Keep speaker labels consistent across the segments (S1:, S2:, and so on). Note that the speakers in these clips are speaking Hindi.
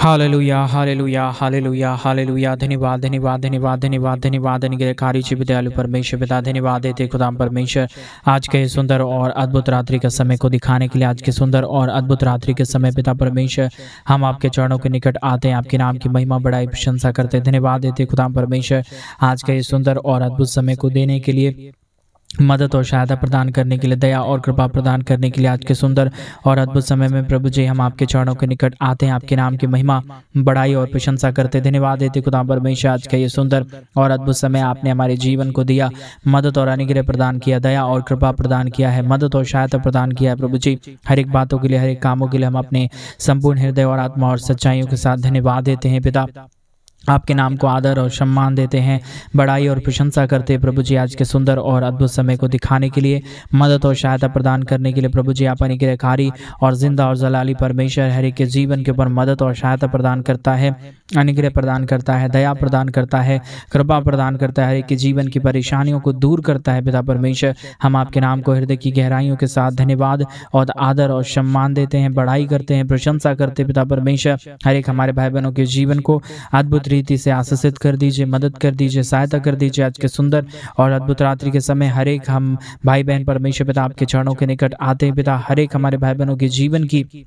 S1: Hallelujah hallelujah hallelujah hallelujah. धन्यवाद धन्यवाद धन्यवाद धन्यवाद धन्यवाद अनुग्रहकारी जी दयालु परमेश्वर पिता, धन्यवाद देते खुदाम परमेश्वर आज के सुंदर और अद्भुत रात्रि के समय को दिखाने के लिए। आज के सुंदर और अद्भुत रात्रि के समय पिता परमेश्वर हम आपके चरणों के निकट आते हैं, आपके नाम की महिमा बढ़ाई प्रशंसा करते हैं। धन्यवाद देते खुदाम परमेश्वर आज के सुंदर और अद्भुत समय को देने के लिए, मदद और सहायता प्रदान करने के लिए, दया और कृपा प्रदान करने के लिए। आज के सुंदर और अद्भुत समय में प्रभु जी हम आपके चरणों के निकट आते हैं, आपके नाम की महिमा बड़ाई और प्रशंसा करते। धन्यवाद देते खुदा परमेश्वर आज का ये सुंदर और अद्भुत समय आपने हमारे जीवन को दिया, मदद और अनुग्रह प्रदान किया, दया और कृपा प्रदान किया है, मदद और सहायता प्रदान किया है। प्रभु जी हर एक बातों के लिए, हर एक कामों के लिए हम अपने संपूर्ण हृदय और आत्मा और सच्चाइयों के साथ धन्यवाद देते हैं। पिता आपके नाम को आदर और सम्मान देते हैं, बड़ाई और प्रशंसा करते हैं। प्रभु जी आज के सुंदर और अद्भुत समय को दिखाने के लिए, मदद और सहायता प्रदान करने के लिए प्रभु जी आप अनुग्रहकारी और जिंदा और जलाली परमेश्वर हर एक के जीवन के ऊपर मदद और सहायता प्रदान करता है, अनुग्रह प्रदान करता है, दया प्रदान करता है, कृपा प्रदान करता है, हर एक के जीवन की परेशानियों को दूर करता है। पिता परमेश्वर हम आपके नाम को हृदय की गहराइयों के साथ धन्यवाद और आदर और सम्मान देते हैं, बड़ाई करते हैं, प्रशंसा करते हैं। पिता परमेश्वर हर एक हमारे भाई बहनों के जीवन को अद्भुत रीति से आशीषित कर दीजिए, मदद कर दीजिए, सहायता कर दीजिए। आज के सुंदर और अद्भुत रात्रि के समय हर एक हम भाई बहन परमेश्वर पिता आपके चरणों के निकट आते हैं। पिता हर एक हमारे भाई बहनों के जीवन की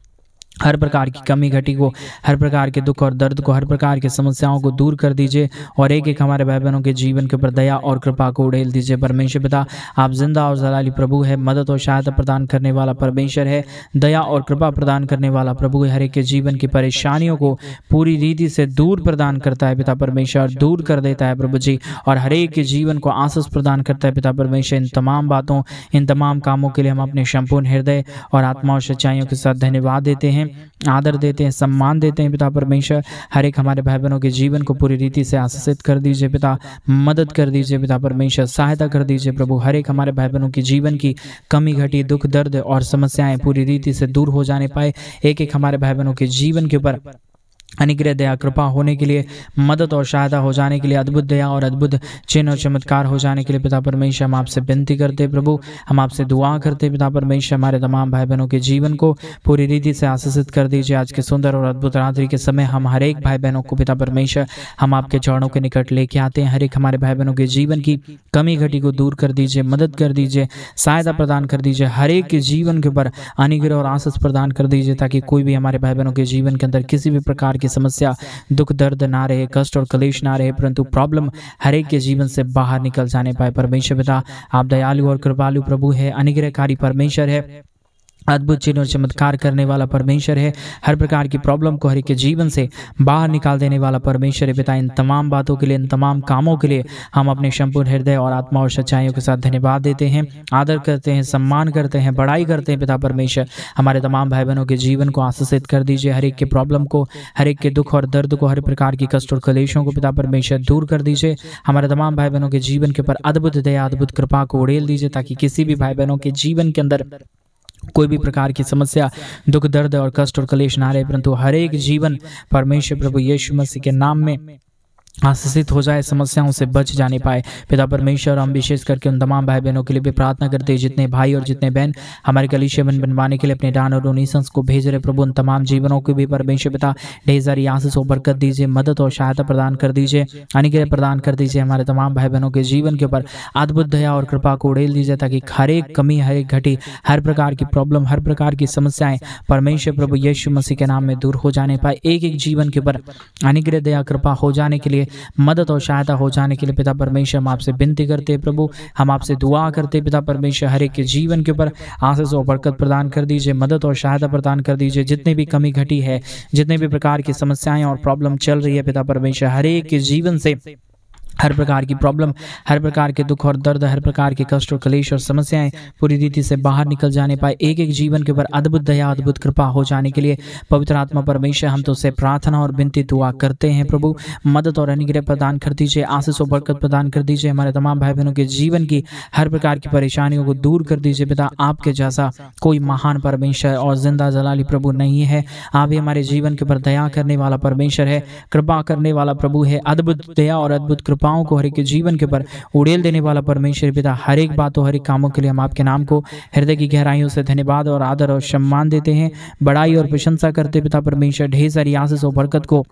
S1: हर प्रकार की कमी घटी को, हर प्रकार के दुख और दर्द को, हर प्रकार की समस्याओं को दूर कर दीजिए और एक एक हमारे भाई बहनों के जीवन के ऊपर दया और कृपा को उड़ेल दीजिए। परमेश्वर पिता आप जिंदा और जलाली प्रभु है, मदद और सहायता प्रदान करने वाला परमेश्वर है, दया और कृपा प्रदान करने वाला प्रभु है, हर एक के जीवन की परेशानियों को पूरी रीति से दूर प्रदान करता है। पिता परमेश्वर दूर कर देता है प्रभु जी, और हर एक के जीवन को आशीष प्रदान करता है। पिता परमेश्वर इन तमाम बातों, इन तमाम कामों के लिए हम अपने संपूर्ण हृदय और आत्मा और सच्चाइयों के साथ धन्यवाद देते हैं, आदर देते हैं, सम्मान देते हैं। पिता परमेश्वर हर एक हमारे भाई बहनों के जीवन को पूरी रीति से आशीषित कर दीजिए। पिता मदद कर दीजिए, पिता परमेश्वर सहायता कर दीजिए। प्रभु हर एक हमारे भाई बहनों की जीवन की कमी घटी, दुख दर्द और समस्याएं पूरी रीति से दूर हो जाने पाए। एक एक हमारे भाई बहनों के जीवन के ऊपर अनुग्रह दया कृपा होने के लिए, मदद और सहायता हो जाने के लिए, अद्भुत दया और अद्भुत चिन्ह और चमत्कार हो जाने के लिए पिता परमेश्वर हम आपसे विनती करते प्रभु, हम आपसे दुआ करते पिता परमेश्वर हमारे तमाम भाई बहनों के जीवन को पूरी रीति से आशीषित कर दीजिए। आज के सुंदर और अद्भुत रात्रि के समय हम हर एक भाई बहनों को पिता परमेश्वर हम आपके चरणों के निकट लेके आते हैं। हर एक हमारे भाई बहनों के जीवन की कमी घटी को दूर कर दीजिए, मदद कर दीजिए, सहायता प्रदान कर दीजिए, हर एक के जीवन के ऊपर अनुग्रह और आशीष प्रदान कर दीजिए, ताकि कोई भी हमारे भाई बहनों के जीवन के अंदर किसी भी प्रकार की समस्या, दुख दर्द ना रहे, कष्ट और कलेश ना रहे, परंतु प्रॉब्लम हर एक के जीवन से बाहर निकल जाने पाए। परमेश्वर पिता आप दयालु और कृपालु प्रभु है, अनुग्रहकारी परमेश्वर है, अद्भुत चिन्ह और चमत्कार करने वाला परमेश्वर है, हर प्रकार की प्रॉब्लम को हर एक के जीवन से बाहर निकाल देने वाला परमेश्वर है। पिता इन तमाम बातों के लिए, इन तमाम कामों के लिए हम अपने संपूर्ण हृदय और आत्मा और सच्चाइयों के साथ धन्यवाद देते हैं, आदर करते हैं, सम्मान करते हैं, बड़ाई करते हैं। पिता परमेश्वर हमारे तमाम भाई बहनों के जीवन को आशीषित कर दीजिए, हर एक के प्रॉब्लम को, हर एक के दुख और दर्द को, हर प्रकार की कष्ट और कलेशों को पिता परमेश्वर दूर कर दीजिए। हमारे तमाम भाई बहनों के जीवन के ऊपर अद्भुत दया, अद्भुत कृपा को उड़ेल दीजिए, ताकि किसी भी भाई बहनों के जीवन के अंदर कोई भी प्रकार की समस्या, दुख दर्द और कष्ट और कलेश ना रहे, परंतु हर एक जीवन परमेश्वर प्रभु यीशु मसीह के नाम में आशीषित हो जाए, समस्याओं से बच जाने पाए। पिता परमेश्वर हम विशेष करके उन तमाम भाई बहनों के लिए भी प्रार्थना करते हैं, जितने भाई और जितने बहन हमारे कलीसिया बनवाने के लिए अपने दान और डोनेशंस को भेज रहे प्रभु, उन तमाम जीवनों को भी परमेश्वर पिता ढेर सारी आशीष और बरकत दीजिए, मदद और सहायता प्रदान कर दीजिए, अनुग्रह प्रदान कर दीजिए। हमारे तमाम भाई बहनों के जीवन के ऊपर अद्भुत दया और कृपा को उड़ेल दीजिए, ताकि हर एक कमी, हर एक घटी, हर प्रकार की प्रॉब्लम, हर प्रकार की समस्याएं परमेश्वर प्रभु यीशु मसीह के नाम में दूर हो जाने पाए। एक एक जीवन के ऊपर अनुग्रह दया कृपा हो जाने के लिए, मदद और सहायता हो जाने के लिए पिता परमेश्वर हम आपसे विनती करते हैं प्रभु, हम आपसे दुआ करते हैं। पिता परमेश्वर हर एक के जीवन के ऊपर आशीष और बरकत प्रदान कर दीजिए, मदद और सहायता प्रदान कर दीजिए। जितने भी कमी घटी है, जितने भी प्रकार की समस्याएं और प्रॉब्लम चल रही है पिता परमेश्वर हर एक के जीवन से, हर प्रकार की प्रॉब्लम, हर प्रकार के दुख और दर्द, हर प्रकार के कष्ट और कलेश और समस्याएं पूरी रीति से बाहर निकल जाने पाए। एक एक जीवन के ऊपर अद्भुत दया, अद्भुत कृपा हो जाने के लिए पवित्र आत्मा परमेश्वर हम तो उससे प्रार्थना और विनती दुआ करते हैं प्रभु, मदद और अनुग्रह प्रदान कर दीजिए, आशीष और बरकत प्रदान कर दीजिए। हमारे तमाम भाई बहनों के जीवन की हर प्रकार की परेशानियों को दूर कर दीजिए। पिता आपके जैसा कोई महान परमेश्वर और जिंदा जलाली प्रभु नहीं है। आप ही हमारे जीवन के ऊपर दया करने वाला परमेश्वर है, कृपा करने वाला प्रभु है, अद्भुत दया और अद्भुत कृपा कृपाओं को हर एक के जीवन के ऊपर उड़ेल देने वाला परमेश्वर पिता, हर एक बातों हर एक कामों के लिए हम आपके नाम को हृदय की गहराइयों से धन्यवाद और आदर और सम्मान देते हैं, बड़ाई और प्रशंसा करते पिता परमेश्वर। ढेर सारी आशीष और बरकत को,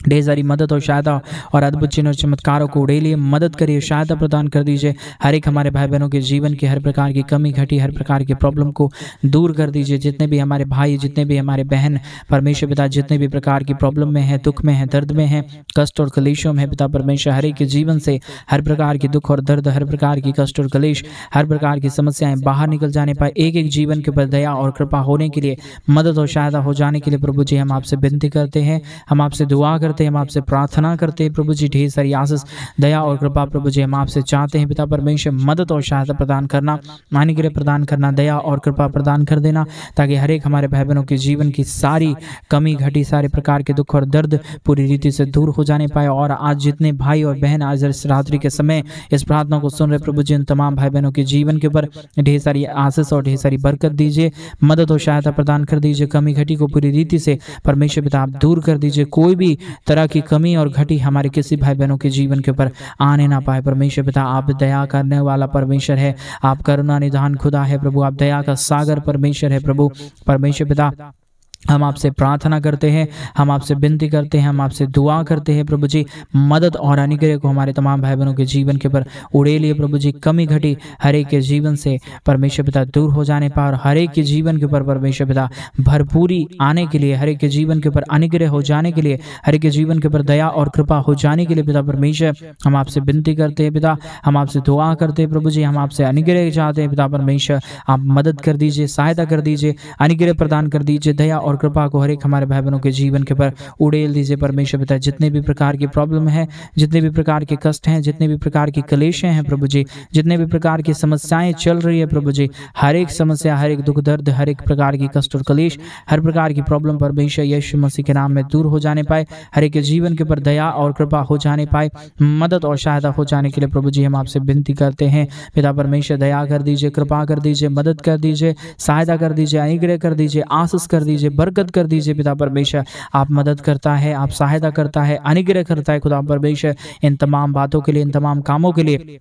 S1: ढेर सारी मदद और सहायता और अद्भुत चिन्ह और चमत्कारों को उड़ेलिए, मदद करिए, सहायता प्रदान कर दीजिए। हर एक हमारे भाई बहनों के जीवन की हर प्रकार की कमी घटी, हर प्रकार की प्रॉब्लम को दूर कर दीजिए। जितने भी हमारे भाई, जितने भी हमारे बहन परमेश्वर पिता, जितने भी प्रकार की प्रॉब्लम में है, दुख में है, दर्द में है, कष्ट और कलेशों में है पिता परमेश्वर, हर एक के जीवन से हर प्रकार की दुख और दर्द, हर प्रकार की कष्ट और कलेश, हर प्रकार की समस्याएं बाहर निकल जाने पाए, एक एक जीवन के ऊपर दया और कृपा होने के लिए, मदद और सहायता हो जाने के लिए प्रभु जी हम आपसे विनती करते हैं, हम आपसे दुआ करते हैं, हम आपसे प्रार्थना करते हैं प्रभु जी। ढेर सारी आशीष, दया और कृपा प्रभु जी हम आपसे चाहते हैं पिता परमेश्वर, मदद और सहायता प्रदान करना, अनुग्रह प्रदान करना, दया और कृपा प्रदान कर देना, ताकि हर एक हमारे भाई बहनों के जीवन की सारी कमी घटी, सारे प्रकार के दुख और दर्द पूरी रीति से दूर हो जाने पाए। और आज जितने भाई और बहन आज इस रात्रि के समय इस प्रार्थना को सुन रहे प्रभु जी, उन तमाम भाई बहनों के जीवन के ऊपर ढेर सारी आशीष और ढेर सारी बरकत दीजिए, मदद और सहायता प्रदान कर दीजिए। कमी घटी को पूरी रीति से परमेश्वर पिता आप दूर कर दीजिए, कोई भी तरह की कमी और घटी हमारे किसी भाई बहनों के जीवन के ऊपर आने ना पाए। परमेश्वर पिता आप दया करने वाला परमेश्वर है, आप करुणा निधान खुदा है प्रभु, आप दया का सागर परमेश्वर है प्रभु। परमेश्वर पिता हम आपसे प्रार्थना करते हैं, हम आपसे विनती करते हैं, हम आपसे दुआ करते हैं प्रभु जी, मदद और अनुग्रह को हमारे तमाम भाई बहनों के जीवन के ऊपर उड़ेलिए प्रभु जी। कमी घटी हर एक के जीवन से परमेश्वर पिता दूर हो जाने पर, और हर एक के जीवन के ऊपर परमेश्वर पिता भरपूरी आने के लिए, हर एक के जीवन के ऊपर अनुग्रह हो जाने के लिए, हर एक के जीवन के ऊपर दया और कृपा हो जाने के लिए पिता परमेश्वर हम आपसे विनती करते हैं पिता, हम आपसे दुआ करते हैं प्रभु जी, हम आपसे अनुग्रह चाहते हैं पिता परमेश्वर। आप मदद कर दीजिए, सहायता कर दीजिए, अनुग्रह प्रदान कर दीजिए, दया और कृपा को हर एक हमारे भाई बहनों के जीवन के ऊपर उड़ेल दीजिए परमेश्वर पिता। जितने भी प्रकार की प्रॉब्लम है, जितने भी प्रकार के कष्ट हैं, जितने भी प्रकार की कलेशें हैं प्रभु जी, जितने भी प्रकार की समस्याएं चल रही है प्रभु जी, हर एक समस्या, हर एक दुख दर्द, हर एक प्रकार की कष्ट और कलेश, हर प्रकार की प्रॉब्लम परमेश्वर यीशु मसीह के नाम में दूर हो जाने पाए, हर एक के जीवन के ऊपर दया और कृपा हो जाने पाए, मदद और सहायता हो जाने के लिए प्रभु जी हम आपसे विनती करते हैं पिता परमेश्वर। दया कर दीजिए, कृपा कर दीजिए, मदद कर दीजिए, सहायता कर दीजिए, अनुग्रह कर दीजिए, आशीष कर दीजिए, बरकत कर दीजिए पिता परमेश्वर। आप मदद करता है, आप सहायता करता है, अनुग्रह करता है खुदा परमेश्वर। इन तमाम बातों के लिए, इन तमाम कामों के लिए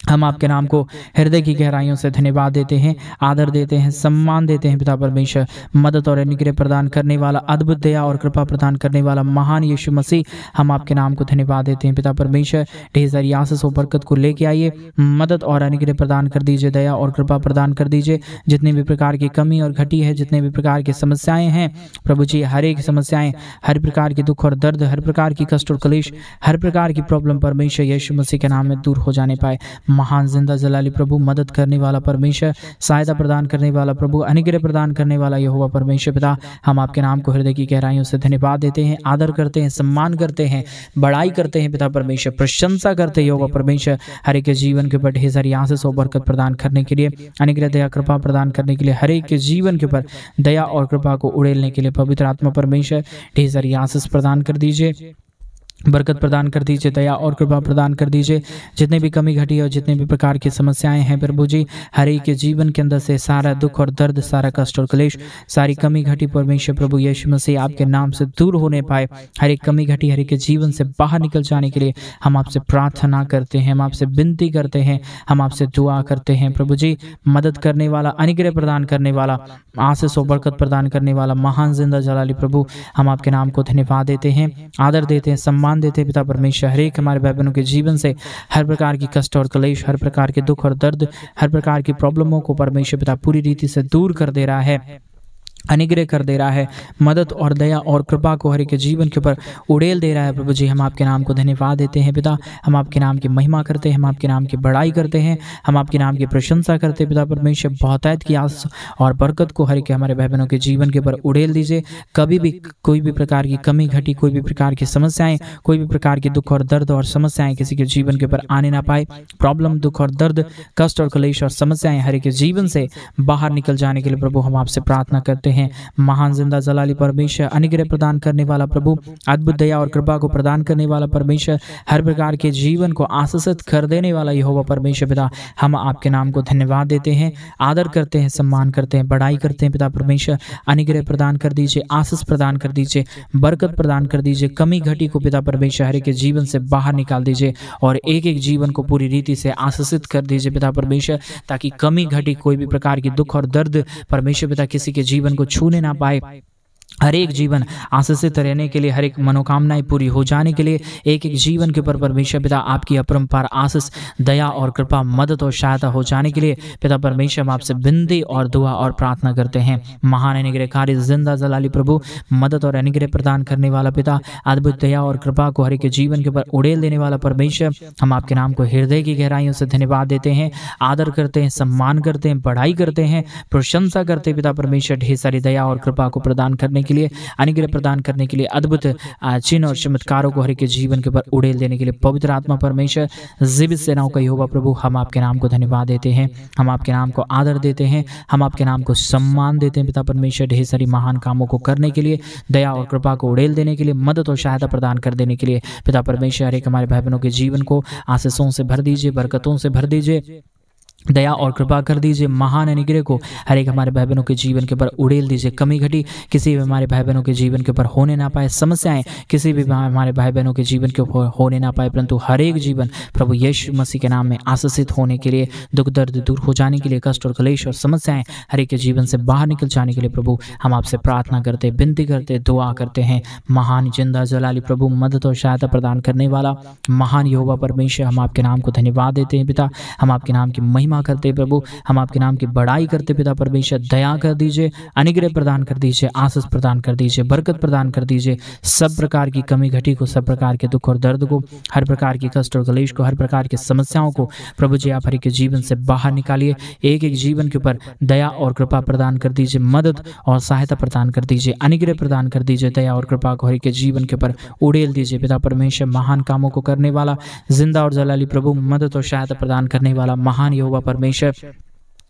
S1: हम आपके नाम को हृदय की गहराइयों से धन्यवाद देते हैं, आदर देते हैं, सम्मान देते हैं पिता परमेश्वर। मदद और अनुग्रह प्रदान करने वाला, अद्भुत दया और कृपा प्रदान करने वाला महान यीशु मसीह, हम आपके नाम को धन्यवाद देते हैं पिता परमेश्वर। ढेर सारी आशीष और बरकत को लेके आइए, मदद और अनुग्रह प्रदान कर दीजिए, दया और कृपा प्रदान कर दीजिए। जितने भी प्रकार की कमी और घटी है, जितने भी प्रकार की समस्याएं हैं प्रभु जी, हर एक समस्याएं, हर प्रकार की दुख और दर्द, हर प्रकार की कष्ट और कलेश, हर प्रकार की प्रॉब्लम परमेश्वर यीशु मसीह के नाम में दूर हो जाने पाए। महान जिंदा जलाली प्रभु, मदद करने वाला परमेश्वर, सहायता प्रदान करने वाला प्रभु, अनुग्रह प्रदान करने वाला यहोवा परमेश्वर पिता, हम आपके नाम को हृदय की गहराइयों से धन्यवाद देते हैं, आदर करते हैं, सम्मान करते हैं, बड़ाई करते हैं पिता परमेश्वर, प्रशंसा करते हैं यहोवा परमेश्वर। हर एक के जीवन के ऊपर ढेर सारी आशीष और बरकत प्रदान करने के लिए, अनुग्रह दया कृपा प्रदान करने के लिए, हर एक के जीवन के ऊपर दया और कृपा को उड़ेलने के लिए पवित्र आत्मा परमेश्वर ढेर सारी आशीष प्रदान कर दीजिए, बरकत प्रदान कर दीजिए, दया और कृपा प्रदान कर दीजिए। जितने भी कमी घटी और जितने भी प्रकार की समस्याएं हैं प्रभु जी, हर एक के जीवन के अंदर से सारा दुख और दर्द, सारा कष्ट और क्लेश, सारी कमी घटी परमेश्वर प्रभु यीशु मसीह आपके नाम से दूर होने पाए। हर एक कमी घटी हर एक के जीवन से बाहर निकल जाने के लिए हम आपसे प्रार्थना करते हैं, हम आपसे विनती करते हैं, हम आपसे दुआ करते हैं प्रभु जी। मदद करने वाला, अनुग्रह प्रदान करने वाला, आशीष और बरकत प्रदान करने वाला महान जिंदा जलाली प्रभु, हम आपके नाम को धन्यवाद देते हैं, आदर देते हैं, सम्मान देते हैं पिता परमेश्वर। हर एक हमारे भाई बहनों के जीवन से हर प्रकार की कष्ट और क्लेश, हर प्रकार के दुख और दर्द, हर प्रकार की प्रॉब्लमों को परमेश्वर पिता पूरी रीति से दूर कर दे रहा है, अनुग्रह कर दे रहा है, मदद और दया और कृपा को हर एक के जीवन के ऊपर उड़ेल दे रहा है प्रभु जी। हम आपके नाम को धन्यवाद देते हैं पिता, हम आपके नाम की महिमा करते हैं, हम आपके नाम की बड़ाई करते हैं, हम आपके नाम की प्रशंसा करते हैं पिता परमेश्वर। बहुतायत की आशीष और बरकत को हर एक हमारे भाई बहनों के जीवन के ऊपर उड़ेल दीजिए। कभी भी कोई भी प्रकार की कमी घटी, कोई भी प्रकार की समस्याएं, कोई भी प्रकार के दुख और दर्द और समस्याएं किसी के जीवन के ऊपर आने ना पाए। प्रॉब्लम, दुख और दर्द, कष्ट और क्लेश और समस्याएं हर एक के जीवन से बाहर निकल जाने के लिए प्रभु हम आपसे प्रार्थना करते हैं। हैं। महान जिंदा जलाली परमेश्वर, अनुग्रह प्रदान करने वाला प्रभु, अद्भुत दया और कृपा को प्रदान करने वाला परमेश्वर, हर प्रकार के जीवन को आशीषित कर देने वाला यहोवा परमेश्वर पिता, हम आपके नाम को धन्यवाद देते हैं, आदर करते हैं, सम्मान करते हैं, बड़ाई करते हैं पिता परमेश्वर। अनुग्रह प्रदान कर दीजिए, आशीष प्रदान कर दीजिए, बरकत प्रदान कर दीजिए, कमी घटी को पिता परमेश्वर हर एक के जीवन से बाहर निकाल दीजिए और एक एक जीवन को पूरी रीति से आशीषित कर दीजिए पिता परमेश्वर, ताकि कमी घटी कोई भी प्रकार की दुख और दर्द परमेश्वर पिता किसी के जीवन को छूने ना पाए। हर एक जीवन आशीषित रहने के लिए, हर एक मनोकामनाएं पूरी हो जाने के लिए, एक एक जीवन के ऊपर परमेश्वर पिता आपकी अपरंपार आशीष, दया और कृपा, मदद और सहायता हो जाने के लिए पिता परमेश्वर हम आपसे विनती और दुआ और प्रार्थना करते हैं। महान अनुग्रहकारी जिंदा जलाली प्रभु, मदद और अनुग्रह प्रदान करने वाला पिता, अद्भुत दया और कृपा को हर एक के जीवन के ऊपर उड़ेल देने वाला परमेश्वर, हम आपके नाम को हृदय की गहराइयों से धन्यवाद देते हैं, आदर करते हैं, सम्मान करते हैं, बढ़ाई करते हैं, प्रशंसा करते हैं पिता परमेश्वर। ढेर सारी दया और कृपा को प्रदान करने के लिए, अनुग्रह प्रदान करने के लिए, अद्भुत चिन्ह और चमत्कारों को हर एक के जीवन के ऊपर उड़ेल देने के लिए पवित्र आत्मा परमेश्वर, जीवित सेनाओं का यहोवा प्रभु, हम आपके नाम को धन्यवाद देते हैं, हम आपके नाम को आदर देते हैं, हम आपके नाम को सम्मान देते हैं पिता परमेश्वर। ढेर सारी महान कामों को करने के लिए, दया और कृपा को उड़ेल देने के लिए, मदद और सहायता प्रदान कर देने के लिए पिता परमेश्वर हर एक हमारे भाई बहनों के जीवन को आशीषों से भर दीजिए, बरकतों से भर दीजिए, दया और कृपा कर दीजिए। महान अनुग्रह को हर एक हमारे भाई बहनों के जीवन के ऊपर उड़ेल दीजिए, कमी घटी किसी भी हमारे भाई बहनों के जीवन के ऊपर होने ना पाए, समस्याएं किसी भी हमारे भाई बहनों के जीवन के ऊपर होने ना पाए, परंतु हर एक जीवन प्रभु यीशु मसीह के नाम में आशीषित होने के लिए, दुख दर्द दूर हो जाने के लिए, कष्ट और क्लेश और समस्याएं हर एक के जीवन से बाहर निकल जाने के लिए प्रभु हम आपसे प्रार्थना करते, विनती करते, दुआ करते हैं। महान जिंदा जलाली प्रभु, मदद और सहायता प्रदान करने वाला महान यहोवा परमेश्वर, हम आपके नाम को धन्यवाद देते हैं पिता, हम आपके नाम की महिमा करते हैं प्रभु, हम आपके नाम की बड़ाई करते पिता परमेश्वर। दया कर दीजिए, अनुग्रह प्रदान कर दीजिए, आशीष प्रदान कर दीजिए, बरकत प्रदान कर दीजिए, सब प्रकार की कमी घटी को, सब प्रकार के दुख और दर्द को, हर प्रकार की कष्ट और क्लेश को, हर प्रकार की समस्याओं को प्रभु जी आप हर एक के जीवन से बाहर निकालिए, एक एक जीवन के ऊपर दया और कृपा प्रदान कर दीजिए, मदद और सहायता प्रदान कर दीजिए, अनुग्रह प्रदान कर दीजिए, दया और कृपा को हर एक के जीवन के ऊपर उड़ेल दीजिए पिता परमेश्वर। महान कामों को करने वाला जिंदा और जलाली प्रभु, मदद और सहायता प्रदान करने वाला महान यहोवा परमेश्वर,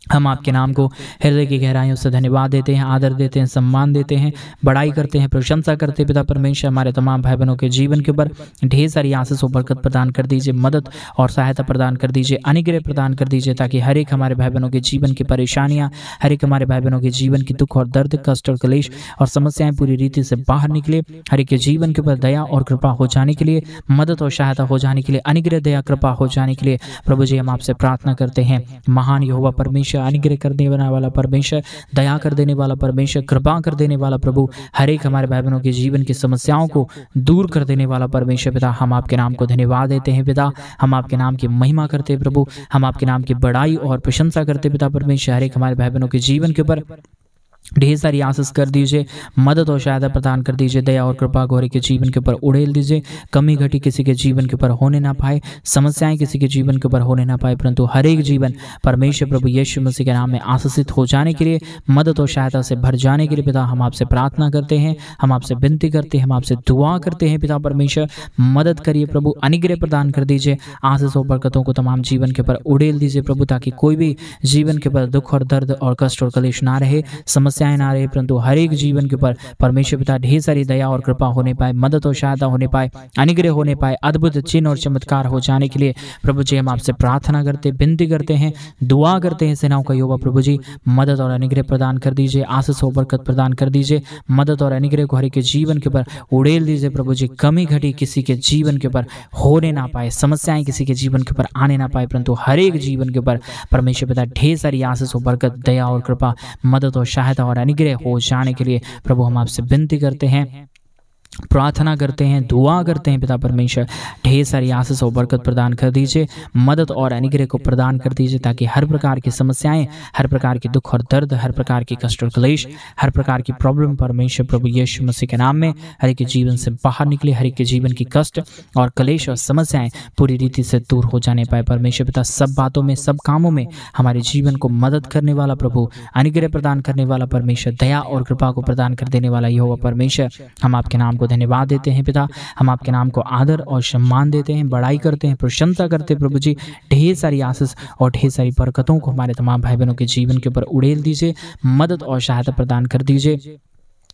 S1: हम आपके नाम को हृदय की गहराइयों से धन्यवाद देते हैं, आदर देते हैं, सम्मान देते हैं, बड़ाई करते हैं, प्रशंसा करते हैं पिता परमेश्वर। हमारे तमाम भाई बहनों के जीवन के ऊपर ढेर सारी आशीष और बरकत प्रदान कर दीजिए, मदद और सहायता प्रदान कर दीजिए, अनुग्रह प्रदान कर दीजिए, ताकि हर एक हमारे भाई बहनों के जीवन की परेशानियां, हर एक हमारे भाई बहनों के जीवन की दुख और दर्द, कष्ट और क्लेश और समस्याएं पूरी रीति से बाहर निकले, हर एक के जीवन के ऊपर दया और कृपा हो जाने के लिए, मदद और सहायता हो जाने के लिए, अनुग्रह दया कृपा हो जाने के लिए प्रभु जी हम आपसे प्रार्थना करते हैं। महान यहोवा परमेश्वर, अनुग्रह करने वाला परमेश्वर, दया कर देने वाला परमेश्वर, कृपा कर देने वाला प्रभु, हर एक हमारे भाई बहनों के जीवन की समस्याओं को दूर कर देने वाला परमेश्वर पिता, हम आपके नाम को धन्यवाद देते हैं पिता, हम आपके नाम की महिमा करते हैं प्रभु, हम आपके नाम की बड़ाई और प्रशंसा करते पिता परमेश्वर। हर एक हमारे भाई बहनों के जीवन के ऊपर ढेर सारी आशीष कर दीजिए, मदद और सहायता प्रदान कर दीजिए, दया और कृपा गौरी के जीवन के ऊपर उड़ेल दीजिए, कमी घटी किसी के जीवन के ऊपर होने ना पाए, समस्याएं किसी के जीवन के ऊपर होने ना पाए, परंतु हर एक जीवन परमेश्वर प्रभु यीशु मसीह के नाम में आशीषित हो जाने के लिए, मदद और सहायता से भर जाने के लिए पिता हम आपसे प्रार्थना करते हैं, हम आपसे विनती करते हैं, हम आपसे दुआ करते हैं पिता परमेश्वर। मदद करिए प्रभु, अनुग्रह प्रदान कर दीजिए, आशीष और बरकतों को तमाम जीवन के ऊपर उड़ेल दीजिए प्रभु, ताकि कोई भी जीवन के ऊपर दुख और दर्द और कष्ट और क्लेश ना रहे, समस्याएं ना रहे, परंतु हर एक जीवन के ऊपर परमेश्वर पिता ढेर सारी दया और कृपा होने पाए, मदद और सहायता होने पाए, अनुग्रह होने पाए, अद्भुत चिन्ह और चमत्कार हो जाने के लिए प्रभु जी हम आपसे प्रार्थना करते, विनती करते हैं, दुआ करते हैं। सेनाओं का यहोवा प्रभु जी मदद और अनुग्रह प्रदान कर दीजिए, आशीष और बरकत प्रदान कर दीजिए, मदद और अनुग्रह को हर एक के जीवन के ऊपर उड़ेल दीजिए प्रभु जी। कमी घटी किसी के जीवन के ऊपर होने ना पाए, समस्याएं किसी के जीवन के ऊपर आने ना पाए, परंतु हर एक जीवन के ऊपर परमेश्वर पिता ढेर सारी आशीष और बरकत, दया और कृपा, मदद और सहायता और अनुग्रह हो जाने के लिए प्रभु हम आपसे विनती करते हैं, प्रार्थना करते हैं, दुआ करते हैं पिता परमेश्वर। ढेर सारी आशीष और बरकत प्रदान कर दीजिए, मदद और अनुग्रह को प्रदान कर दीजिए, ताकि हर प्रकार की समस्याएं, हर प्रकार की दुख और दर्द, हर प्रकार की कष्ट और क्लेश, हर प्रकार की प्रॉब्लम परमेश्वर प्रभु यीशु मसीह के नाम में हर एक के जीवन से बाहर निकले, हर एक के जीवन की कष्ट और क्लेश और समस्याएं पूरी रीति से दूर हो जाने पाए। परमेश्वर पिता सब बातों में, सब कामों में हमारे जीवन को मदद करने वाला प्रभु, अनुग्रह प्रदान करने वाला परमेश्वर, दया और कृपा को प्रदान कर देने वाला यहोवा परमेश्वर, हम आपके नाम को धन्यवाद देते हैं पिता। हम आपके नाम को आदर और सम्मान देते हैं, बड़ाई करते हैं, प्रशंसा करते हैं प्रभु जी। ढेर सारी आशीष और ढेर सारी बरकतों को हमारे तमाम भाई बहनों के जीवन के ऊपर उड़ेल दीजिए, मदद और सहायता प्रदान कर दीजिए,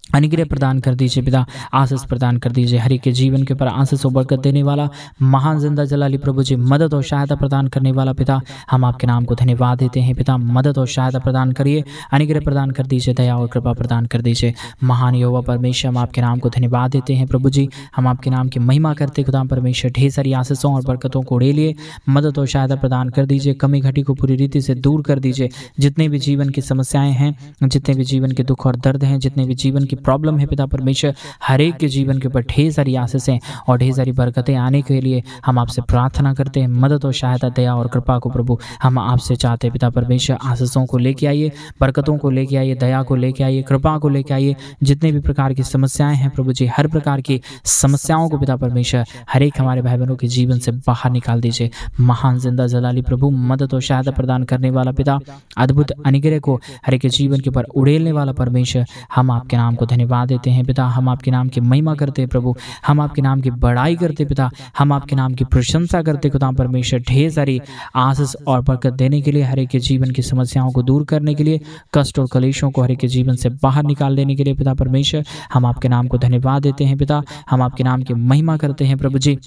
S1: अनुग्रह प्रदान कर दीजिए पिता, आशीष प्रदान कर दीजिए। हर एक के जीवन के ऊपर आशीष और बरकत देने वाला महान जिंदा जलाली प्रभु जी, मदद और सहायता प्रदान करने वाला पिता, हम आपके नाम को धन्यवाद देते हैं पिता। मदद और सहायता प्रदान करिए, अनुग्रह प्रदान कर दीजिए, दया और कृपा प्रदान कर दीजिए। महान यहोवा परमेश्वर, हम आपके नाम को धन्यवाद देते हैं प्रभु जी। हम आपके नाम की महिमा करते खुदा परमेश्वर। ढेर सारी आशीषों और बरकतों को उड़ेलिए, मदद और सहायता प्रदान कर दीजिए। कमी घटी को पूरी रीति से दूर कर दीजिए। जितने भी जीवन की समस्याएं हैं, जितने भी जीवन के दुख और दर्द हैं, जितने भी जीवन की प्रॉब्लम है पिता परमेश्वर, हर एक के जीवन के ऊपर ढेर सारी आशीषें और ढेर सारी बरकतें आने के लिए हम आपसे प्रार्थना करते हैं। मदद और सहायता, दया और कृपा को प्रभु हम आपसे चाहते हैं पिता परमेश्वर। आशीषों को लेके आइए, बरकतों को लेके आइए, दया को लेके आइए, कृपा को लेके आइए। जितने भी प्रकार की समस्याएं हैं प्रभु जी, हर प्रकार की समस्याओं को पिता परमेश्वर हर एक हमारे भाई बहनों के जीवन से बाहर निकाल दीजिए। महान जिंदा जलाली प्रभु, मदद और सहायता प्रदान करने वाला पिता, अद्भुत अनुग्रह को हर एक के जीवन के ऊपर उड़ेलने वाला परमेश्वर, हम आपके नाम को धन्यवाद देते हैं पिता। हम आपके नाम की महिमा करते हैं प्रभु, हम आपके नाम की बड़ाई करते पिता, हम आपके नाम की प्रशंसा करते खुदा परमेश्वर। ढेर सारी आशीष और बरकत देने के लिए, हर एक के जीवन की समस्याओं को दूर करने के लिए, कष्ट और कलेशों को हर एक के जीवन से बाहर निकाल देने के लिए पिता परमेश्वर, हम आपके नाम को धन्यवाद देते हैं पिता। हम आपके नाम की महिमा करते हैं प्रभु जी,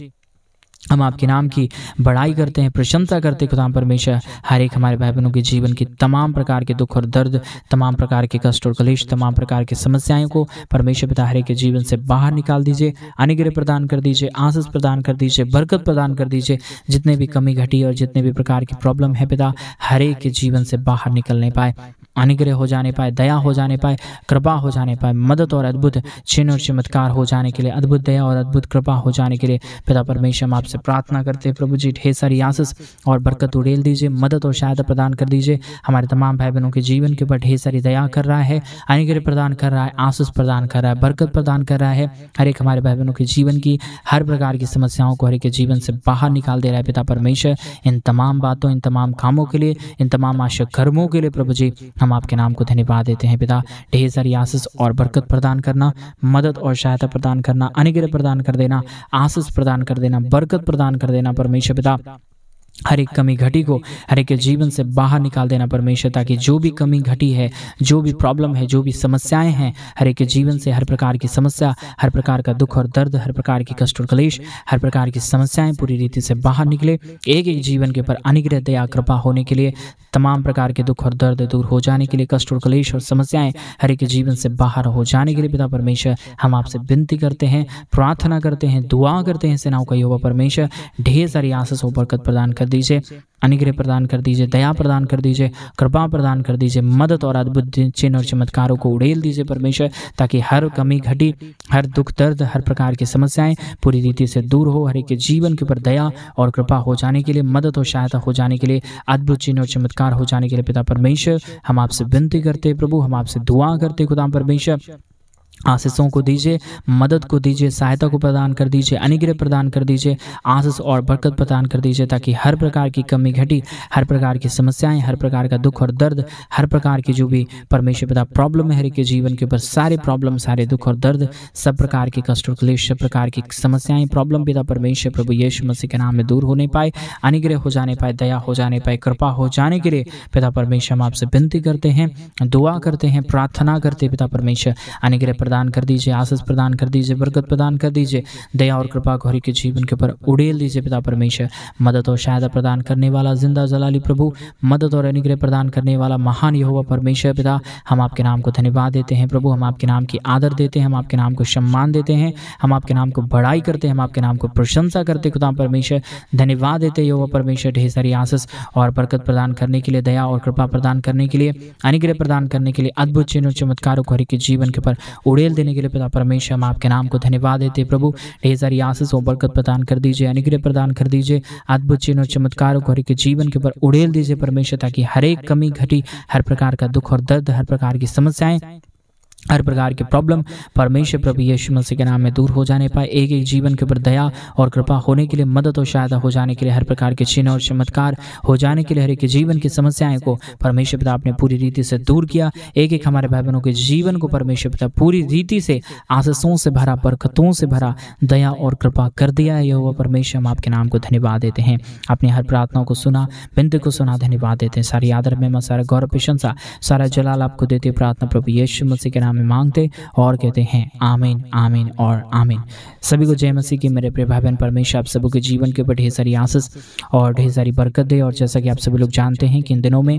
S1: हम आपके नाम की बड़ाई करते हैं, प्रशंसा करते हैं खुदा परमेश्वर। हर एक हमारे भाई बहनों के जीवन की तमाम प्रकार के दुख और दर्द, तमाम प्रकार के कष्ट और कलेश, तमाम प्रकार की समस्याओं को परमेश्वर पिता हर एक के जीवन से बाहर निकाल दीजिए। अनुग्रह प्रदान कर दीजिए, आशीष प्रदान कर दीजिए, बरकत प्रदान कर दीजिए। जितने भी कमी घटी और जितने भी प्रकार की प्रॉब्लम है पिता, हर एक के जीवन से बाहर निकलने पाए, अनुग्रह हो जाने पाए, दया हो जाने पाए, कृपा हो जाने पाए, मदद और अद्भुत चिन्ह और चमत्कार हो जाने के लिए, अद्भुत दया और अद्भुत कृपा हो जाने के लिए पिता परमेश्वर हम आपसे प्रार्थना करते हैं प्रभु जी। ढेर सारी आशीष और बरकत उड़ेल दीजिए, मदद और सहायता प्रदान कर दीजिए। हमारे तमाम भाई बहनों के जीवन के ऊपर ढेर सारी दया कर रहा है, अनुग्रह प्रदान कर रहा है, आशीष प्रदान कर रहा है, बरकत प्रदान कर रहा है। हर एक हमारे भाई बहनों के जीवन की हर प्रकार की समस्याओं को हर एक के जीवन से बाहर निकाल दे रहा है पिता परमेश्वर। इन तमाम बातों, इन तमाम कामों के लिए, इन तमाम आशा कर्मों के लिए प्रभु जी हम आपके नाम को धन्यवाद देते हैं पिता। ढेर सारी आशीष और बरकत प्रदान करना, मदद और सहायता प्रदान करना, अनुग्रह प्रदान कर देना, आशीष प्रदान कर देना, बरकत प्रदान कर देना परमेश्वर पिता। हर एक कमी घटी को हर एक के जीवन से बाहर निकाल देना परमेश्वर, ताकि जो भी कमी घटी है, जो भी प्रॉब्लम है, जो भी समस्याएं हैं, हर एक के जीवन से हर प्रकार की समस्या, हर प्रकार का दुख और दर्द, हर प्रकार की कष्ट और क्लेश, हर प्रकार की समस्याएं पूरी रीति से बाहर निकले। एक एक जीवन के ऊपर अनुग्रह, दया, कृपा होने के लिए, तमाम प्रकार के दुख और दर्द दूर हो जाने के लिए, कष्ट और क्लेश और समस्याएं हर एक के जीवन से बाहर हो जाने के लिए पिता परमेश्वर हम आपसे विनती करते हैं, प्रार्थना करते हैं, दुआ करते हैं। सेनाओं का यहोवा परमेश्वर ढेर सारी आशीष और बरकत प्रदान कर दीजिए, अनुग्रह प्रदान कर दीजिए, दया प्रदान कर दीजिए, कृपा प्रदान कर दीजिए, मदद और अद्भुत चिन्ह और चमत्कारों को उड़ेल दीजिए परमेश्वर, ताकि हर कमी घटी, हर दुख दर्द, हर प्रकार की समस्याएं पूरी रीति से दूर हो। हर एक के जीवन के ऊपर दया और कृपा हो जाने के लिए, मदद और सहायता हो जाने के लिए, अद्भुत चिन्ह और चमत्कार हो जाने के लिए पिता परमेश्वर हम आपसे विनती करते प्रभु, हम आपसे दुआ करते खुदा परमेश्वर। आशीषों को दीजिए, मदद को दीजिए, सहायता को प्रदान कर दीजिए, अनुग्रह प्रदान कर दीजिए, आशीष और बरकत प्रदान कर दीजिए, ताकि हर प्रकार की कमी घटी, हर प्रकार की समस्याएं, हर प्रकार का दुख और दर्द, हर प्रकार की जो भी परमेश्वर पिता प्रॉब्लम है हर एक के जीवन के ऊपर, सारे प्रॉब्लम, सारे दुख और दर्द, सब प्रकार के कष्ट और क्लेश, सब प्रकार की समस्याएं, प्रॉब्लम पिता परमेश्वर प्रभु यीशु मसीह के नाम में दूर होने पाए, अनुग्रह हो जाने पाए, दया हो जाने पाए, कृपा हो जाने के लिए पिता परमेश्वर हम आपसे विनती करते हैं, दुआ करते हैं, प्रार्थना करते हैं पिता परमेश्वर। अनुग्रह प्रदान कर दीजिए, आशीष प्रदान कर दीजिए, बरकत प्रदान कर दीजिए, दया और कृपा को हर एक के जीवन के ऊपर उड़ेल दीजिए पिता परमेश्वर। मदद और सहायता प्रदान करने वाला जिंदा जलाली प्रभु, मदद और अनुग्रह प्रदान करने वाला महान यहोवा परमेश्वर पिता, हम आपके नाम को धन्यवाद देते हैं प्रभु, हम आपके नाम की आदर देते हैं, हम आपके नाम को सम्मान देते हैं, हम आपके नाम को बड़ाई करते हैं, हम आपके नाम को प्रशंसा करते खुदा परमेश्वर। धन्यवाद देते यहोवा परमेश्वर ढेर सारी आशीष और बरकत प्रदान करने के लिए, दया और कृपा प्रदान करने के लिए, अनुग्रह प्रदान करने के लिए, अद्भुत चिन्ह और चमत्कारों को हर एक के जीवन के ऊपर उड़ेल देने के लिए पिता परमेश्वर हम आपके नाम को धन्यवाद देते प्रभु। ढेर सारी आशीष और बरकत प्रदान कर दीजिए, अनुग्रह प्रदान कर दीजिए, अद्भुत चिन्ह और चमत्कारों को हर एक के जीवन के ऊपर उड़ेल दीजिए परमेश्वर, ताकि हर एक कमी घटी, हर प्रकार का दुख और दर्द, हर प्रकार की समस्याएं हर प्रकार की प्रॉब्लम परमेश्वर प्रभु यीशु मसीह के नाम में दूर हो जाने पाए। एक एक जीवन के ऊपर दया और कृपा होने के लिए, मदद और सहायता हो जाने के लिए, हर प्रकार के चिन्ह और चमत्कार हो जाने के लिए, हर एक जीवन की समस्याएं को परमेश्वर पिता आपने पूरी रीति से दूर किया। एक एक हमारे भाई बहनों के जीवन को परमेश्वर पिता पूरी रीति से आशीषों से भरा, बरकतों से भरा दया और कृपा कर दिया है। यहोवा परमेश्वर, हम आपके नाम को धन्यवाद देते हैं। अपनी हर प्रार्थनाओं को सुना, बिनती को सुना, धन्यवाद देते हैं। सारी आदर में सारा गौरव प्रशंसा, सारा जलाल आपको देते। प्रार्थना प्रभु यीशु मसीह के नाम में मांगते और कहते हैं आमीन, आमीन और आमीन। सभी को जय मसीह की। मेरे प्रिय भाई बहन, परमेश्वर आप सबों के जीवन के ऊपर ढेर सारी आशीष और ढेर सारी बरकत दे। और जैसा कि आप सभी लोग जानते हैं कि इन दिनों में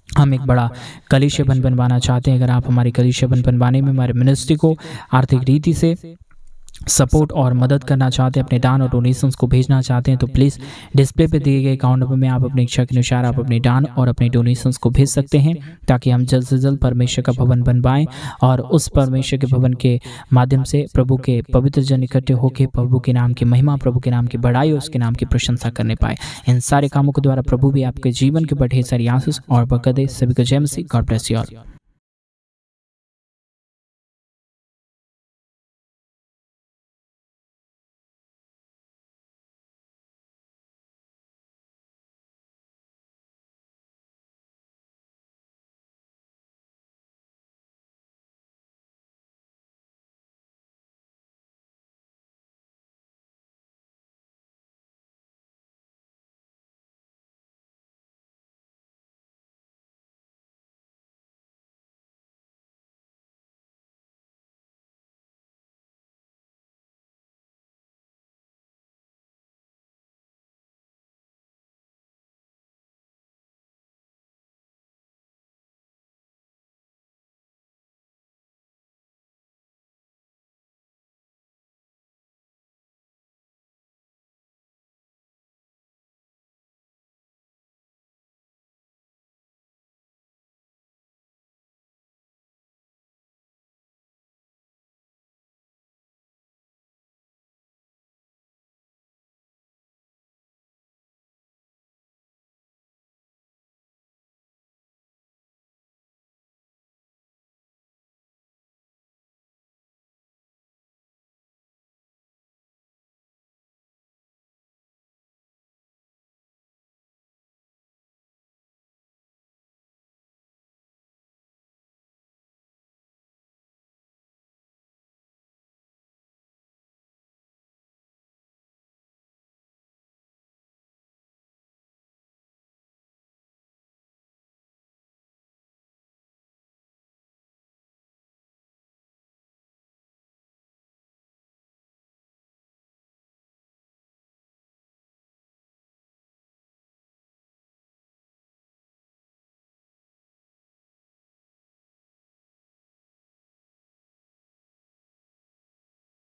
S1: हम एक बड़ा कलीसिया बनवाना चाहते हैं। अगर आप हमारी कलीसिया बनवाने में हमारे मिनिस्ट्री को आर्थिक रीति से सपोर्ट और मदद करना चाहते हैं, अपने दान और डोनेशंस को भेजना चाहते हैं, तो प्लीज़ डिस्प्ले पे दिए गए अकाउंट नंबर में आप अपनी इच्छा के अनुसार आप अपने दान और अपने डोनेशंस को भेज सकते हैं, ताकि हम जल्द से जल्द परमेश्वर का भवन बनवाएं और उस परमेश्वर के भवन के माध्यम से प्रभु के पवित्र जन इकट्ठे होकर प्रभु के नाम की महिमा, प्रभु के नाम की बढ़ाई और उसके नाम की प्रशंसा करने पाए। इन सारे कामों के द्वारा प्रभु भी आपके जीवन के ऊपर ढेर सारी आशीष और बरकत दे। सभी को जय मसीह। God bless you all.